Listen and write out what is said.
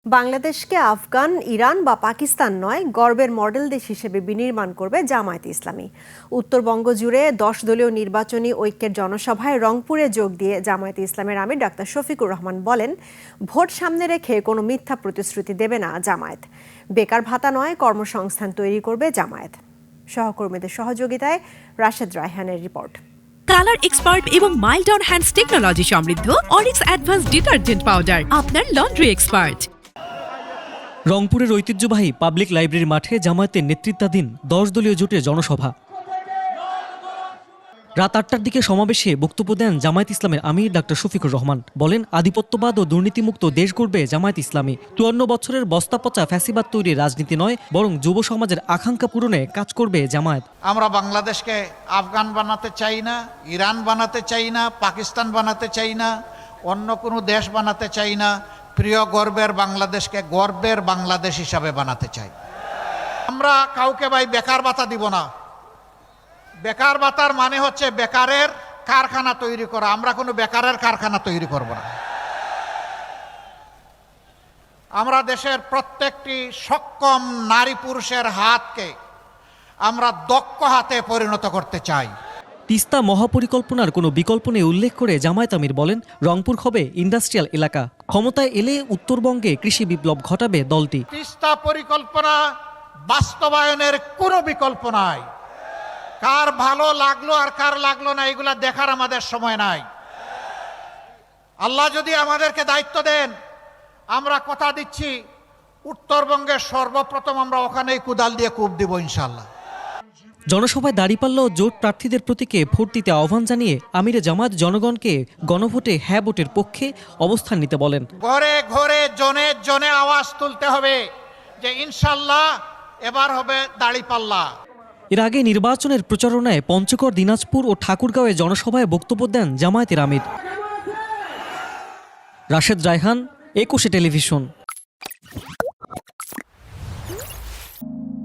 বাংলাদেশকে আফগান, ইরান বা পাকিস্তান নয়, গর্বের মডেল দেশ হিসেবে বিনির্মাণ করবে জামায়াতে ইসলামী। উত্তরবঙ্গ জুড়ে 10 দলীয় নির্বাচনী ঐক্যের জনসভায় রংপুরে যোগ দিয়ে জামায়াতে ইসলামের আমির ডাক্তার শফিকুর রহমান বলেন, ভোট সামনে রেখে কোনো মিথ্যা প্রতিশ্রুতি দেবে না জামায়াত। বেকার ভাতা নয়, কর্মসংস্থান তৈরি করবে জামায়াত। সহকর্মীদের সহযোগিতায় রাশেদ রায়হানের রিপোর্ট। কালার এক্সপার্ট এবং মাইল্ড অন হ্যান্ডস টেকনোলজি সমৃদ্ধ অরিক্স অ্যাডভান্স ডিটারজেন্ট পাউডার আপনার লন্ড্রি এক্সপার্ট। রংপুরের ঐতিহ্যবাহী পাবলিক লাইব্রেরি মাঠে জামায়াতের নেতৃত্বাধীন 10 দলীয় জোটের জনসভা। রাত 8টার দিকে সমাবেশে বক্তব্য দেন জামায়াত ইসলামের আমির ডাক্তার শফিকুর রহমান। বলেন, আধিপত্যবাদ ও দুর্নীতিমুক্ত দেশ গড়বে জামায়াত ইসলামী। 54 বছরের বস্তাপচা ফ্যাসিবাদ তৈরির রাজনীতি নয়, বরং যুব সমাজের আকাঙ্ক্ষা পূরণে কাজ করবে জামায়াত। আমরা বাংলাদেশকে আফগান বানাতে চাই না, ইরান বানাতে চাই না, পাকিস্তান বানাতে চাই না, অন্য কোনো দেশ বানাতে চাই না। প্রিয় গর্বের বাংলাদেশকে গর্বের বাংলাদেশ হিসাবে বানাতে চাই। আমরা কাউকে বেকার ভাতা দিব না। বেকার ভাতার মানে হচ্ছে বেকারের কারখানা তৈরি করা। আমরা কোনো বেকারের কারখানা তৈরি করব না। আমরা দেশের প্রত্যেকটি সক্ষম নারী পুরুষের হাতকে আমরা দক্ষ হাতে পরিণত করতে চাই। তিস্তা মহাপরিকল্পনার কোনো বিকল্প নেই উল্লেখ করে জামায়াত আমির বলেন, রংপুর হবে ইন্ডাস্ট্রিয়াল এলাকা। ক্ষমতায় এলে উত্তরবঙ্গে কৃষি বিপ্লব ঘটাবে দলটি। তিস্তা পরিকল্পনা বাস্তবায়নের কোনো বিকল্প নাই। কার ভালো লাগলো আর কার লাগলো না এগুলা দেখার আমাদের সময় নাই। আল্লাহ যদি আমাদেরকে দায়িত্ব দেন, আমরা কথা দিচ্ছি উত্তরবঙ্গের সর্বপ্রথম আমরা ওখানেই কুদাল দিয়ে কূপ দিব ইনশাল্লাহ। জনসভায় দাঁড়িপাল্লা ও জোট প্রার্থীদের প্রতীকে ভোট দিতে আহ্বান জানিয়ে আমিরে জামায়াত জনগণকে গণভোটে হ্যাঁ ভোটের পক্ষে অবস্থান নিতে বলেন। ঘরে ঘরে জনে জনে আওয়াজ তুলতে হবে যে ইনশাল্লাহ এবার হবে দাঁড়িপাল্লা। এর আগে নির্বাচনের প্রচারণায় পঞ্চগড়, দিনাজপুর ও ঠাকুরগাঁওয়ে জনসভায় বক্তব্য দেন জামায়াতের আমির। রাশেদ রায়হান, 21 টেলিভিশন।